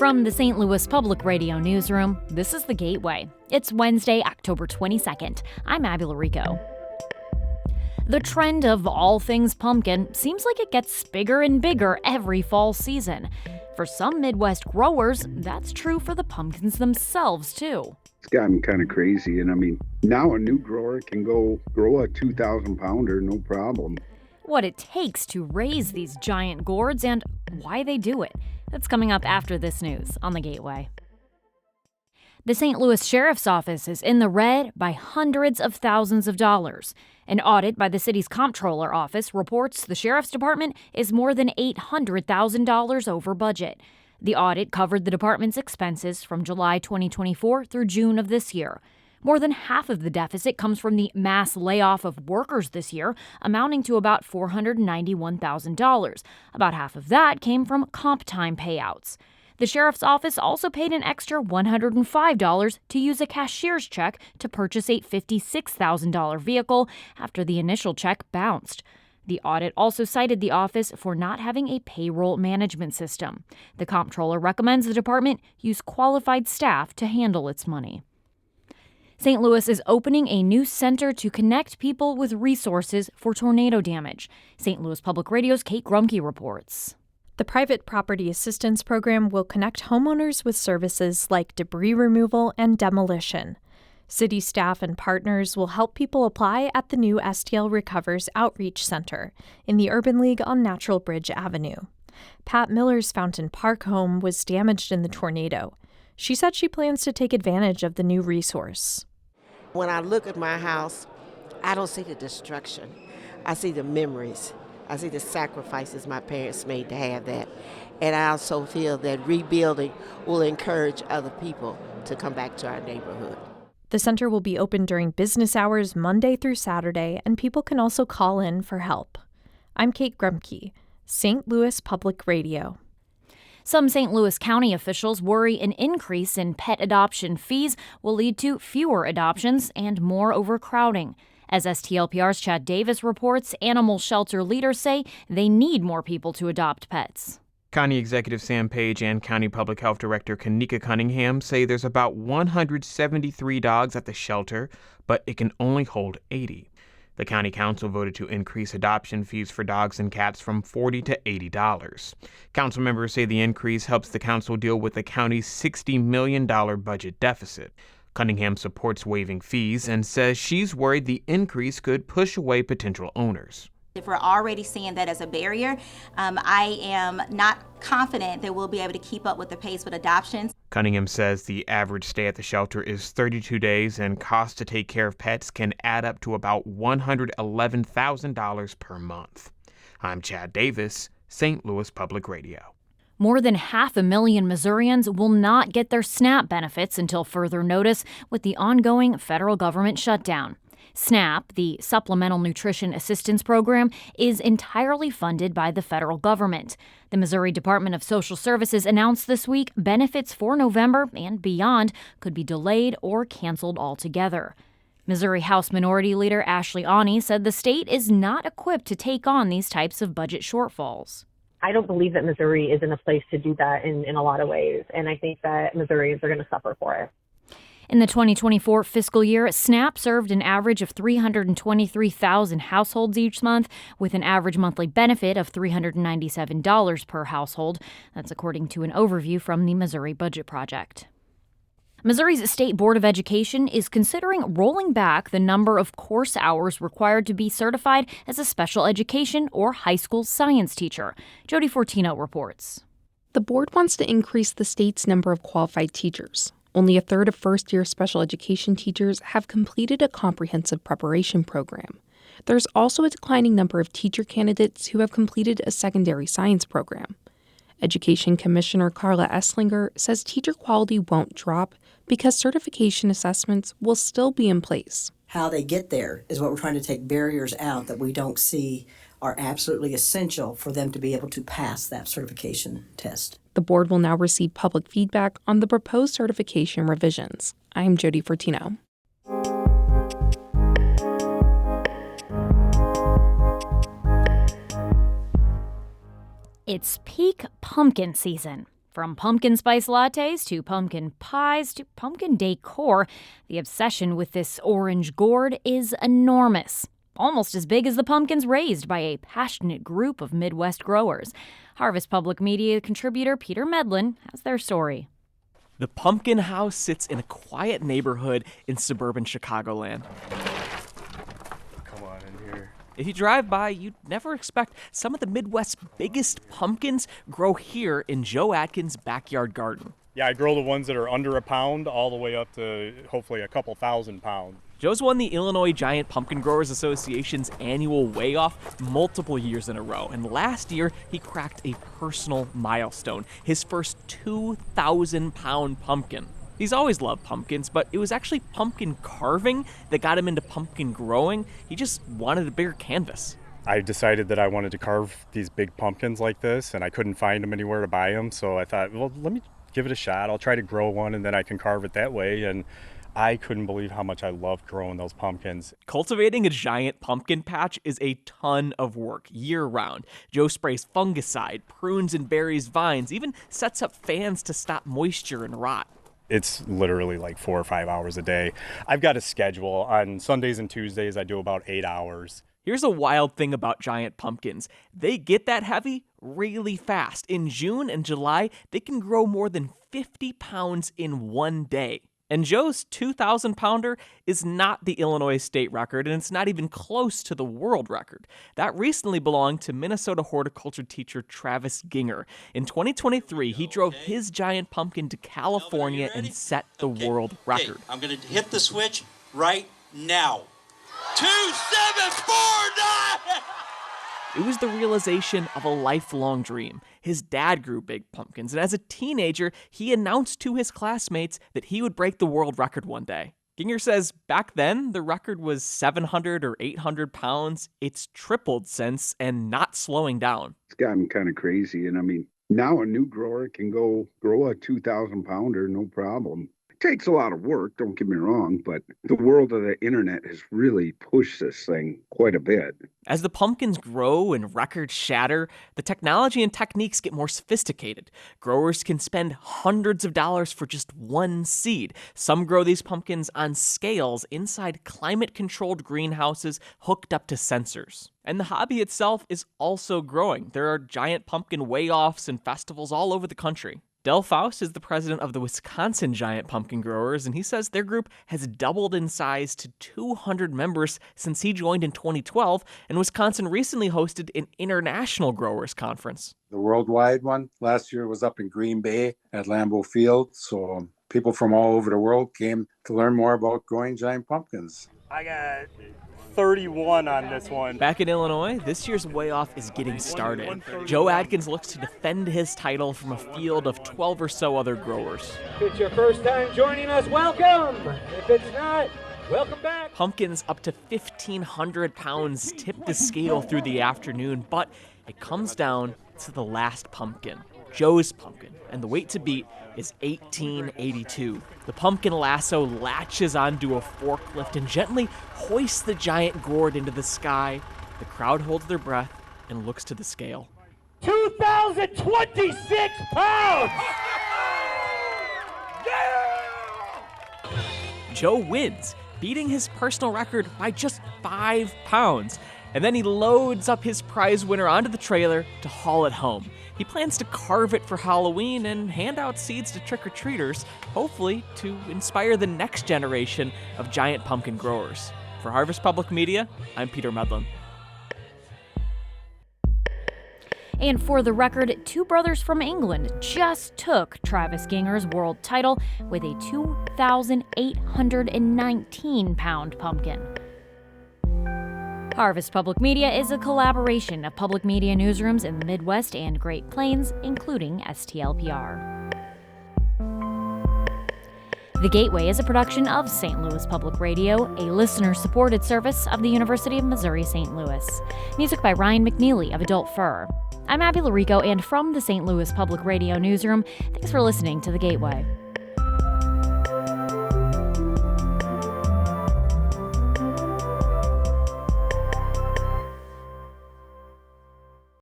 From the St. Louis Public Radio Newsroom, this is The Gateway. It's Wednesday, October 22nd. I'm Abby Larico. The trend of all things pumpkin seems like it gets bigger and bigger every fall season. For some Midwest growers, that's true for the pumpkins themselves, too. It's gotten kind of crazy, and now a new grower can go grow a 2,000 pounder, no problem. What it takes to raise these giant gourds and why they do it. That's coming up after this news on The Gateway. The St. Louis Sheriff's Office is in the red by hundreds of thousands of dollars. An audit by the city's comptroller office reports the Sheriff's Department is more than $800,000 over budget. The audit covered the department's expenses from July 2024 through June of this year. More than half of the deficit comes from the mass layoff of workers this year, amounting to about $491,000. About half of that came from comp time payouts. The sheriff's office also paid an extra $105 to use a cashier's check to purchase a $56,000 vehicle after the initial check bounced. The audit also cited the office for not having a payroll management system. The comptroller recommends the department use qualified staff to handle its money. St. Louis is opening a new center to connect people with resources for tornado damage. St. Louis Public Radio's Kate Grumke reports. The Private Property Assistance Program will connect homeowners with services like debris removal and demolition. City staff and partners will help people apply at the new STL Recovers Outreach Center in the Urban League on Natural Bridge Avenue. Pat Miller's Fountain Park home was damaged in the tornado. She said she plans to take advantage of the new resource. When I look at my house, I don't see the destruction. I see the memories. I see the sacrifices my parents made to have that. And I also feel that rebuilding will encourage other people to come back to our neighborhood. The center will be open during business hours Monday through Saturday, and people can also call in for help. I'm Kate Grumke, St. Louis Public Radio. Some St. Louis County officials worry an increase in pet adoption fees will lead to fewer adoptions and more overcrowding. As STLPR's Chad Davis reports, animal shelter leaders say they need more people to adopt pets. County Executive Sam Page and County Public Health Director Kanika Cunningham say there's about 173 dogs at the shelter, but it can only hold 80. The county council voted to increase adoption fees for dogs and cats from $40 to $80. Council members say the increase helps the council deal with the county's $60 million budget deficit. Cunningham supports waiving fees and says she's worried the increase could push away potential owners. If we're already seeing that as a barrier, I am not confident that we'll be able to keep up with the pace with adoptions. Cunningham says the average stay at the shelter is 32 days and costs to take care of pets can add up to about $111,000 per month. I'm Chad Davis, St. Louis Public Radio. More than 500,000 Missourians will not get their SNAP benefits until further notice with the ongoing federal government shutdown. SNAP, the Supplemental Nutrition Assistance Program, is entirely funded by the federal government. The Missouri Department of Social Services announced this week benefits for November and beyond could be delayed or canceled altogether. Missouri House Minority Leader Ashley Aune said the state is not equipped to take on these types of budget shortfalls. I don't believe that Missouri is in a place to do that in a lot of ways, and I think that Missourians are going to suffer for it. In the 2024 fiscal year, SNAP served an average of 323,000 households each month, with an average monthly benefit of $397 per household. That's according to an overview from the Missouri Budget Project. Missouri's State Board of Education is considering rolling back the number of course hours required to be certified as a special education or high school science teacher. Jody Fortino reports. The board wants to increase the state's number of qualified teachers. Only a third of first-year special education teachers have completed a comprehensive preparation program. There's also a declining number of teacher candidates who have completed a secondary science program. Education Commissioner Carla Esslinger says teacher quality won't drop because certification assessments will still be in place. How they get there is what we're trying to take barriers out that we don't see are absolutely essential for them to be able to pass that certification test. The board will now receive public feedback on the proposed certification revisions. I'm Jody Fortino. It's peak pumpkin season. From pumpkin spice lattes to pumpkin pies to pumpkin decor, the obsession with this orange gourd is enormous. Almost as big as the pumpkins raised by a passionate group of Midwest growers. Harvest Public Media contributor Peter Medlin has their story. The pumpkin house sits in a quiet neighborhood in suburban Chicagoland. Come on in here. If you drive by, you'd never expect some of the Midwest's biggest pumpkins grow here in Joe Atkins' backyard garden. Yeah, I grow the ones that are under a pound all the way up to hopefully a couple thousand pounds. Joe's won the Illinois Giant Pumpkin Growers Association's annual weigh-off multiple years in a row, and last year he cracked a personal milestone, his first 2,000-pound pumpkin. He's always loved pumpkins, but it was actually pumpkin carving that got him into pumpkin growing. He just wanted a bigger canvas. I decided that I wanted to carve these big pumpkins like this, and I couldn't find them anywhere to buy them, so I thought, well, let me give it a shot. I'll try to grow one, and then I can carve it that way, and I couldn't believe how much I loved growing those pumpkins. Cultivating a giant pumpkin patch is a ton of work year-round. Joe sprays fungicide, prunes and buries vines, even sets up fans to stop moisture and rot. It's literally like 4 or 5 hours a day. I've got a schedule. On Sundays and Tuesdays, I do about 8 hours. Here's a wild thing about giant pumpkins. They get that heavy really fast. In June and July, they can grow more than 50 pounds in one day. And Joe's 2,000-pounder is not the Illinois state record, and it's not even close to the world record. That recently belonged to Minnesota horticulture teacher Travis Ginger. In 2023, he drove his giant pumpkin to California and set the world record. I'm going to hit the switch right now. 2749! It was the realization of a lifelong dream. His dad grew big pumpkins, and as a teenager, he announced to his classmates that he would break the world record one day. Ginger says back then, the record was 700 or 800 pounds. It's tripled since and not slowing down. It's gotten kind of crazy. And I mean, now a new grower can go grow a 2,000-pounder, no problem. It takes a lot of work, don't get me wrong, but the world of the internet has really pushed this thing quite a bit. As the pumpkins grow and records shatter, the technology and techniques get more sophisticated. Growers can spend hundreds of dollars for just one seed. Some grow these pumpkins on scales inside climate-controlled greenhouses hooked up to sensors. And the hobby itself is also growing. There are giant pumpkin weigh-offs and festivals all over the country. Del Faust is the president of the Wisconsin Giant Pumpkin Growers, and he says their group has doubled in size to 200 members since he joined in 2012, and Wisconsin recently hosted an international growers conference. The worldwide one last year was up in Green Bay at Lambeau Field, so people from all over the world came to learn more about growing giant pumpkins. I got 31 on this one. Back in Illinois, this year's weigh-off is getting started. Joe Atkins looks to defend his title from a field of 12 or so other growers. If it's your first time joining us, welcome. If it's not, welcome back. Pumpkins up to 1,500 pounds tip the scale through the afternoon, but it comes down to the last pumpkin, Joe's pumpkin, and the weight to beat is 1882. The pumpkin lasso latches onto a forklift and gently hoists the giant gourd into the sky. The crowd holds their breath and looks to the scale. 2,026 pounds! Joe wins, beating his personal record by just 5 pounds. And then he loads up his prize winner onto the trailer to haul it home. He plans to carve it for Halloween and hand out seeds to trick-or-treaters, hopefully to inspire the next generation of giant pumpkin growers. For Harvest Public Media, I'm Peter Medlin. And for the record, two brothers from England just took Travis Ginger's world title with a 2,819-pound pumpkin. Harvest Public Media is a collaboration of public media newsrooms in the Midwest and Great Plains, including STLPR. The Gateway is a production of St. Louis Public Radio, a listener-supported service of the University of Missouri-St. Louis. Music by Ryan McNeely of Adult Fur. I'm Abby Larico, and from the St. Louis Public Radio newsroom, thanks for listening to The Gateway.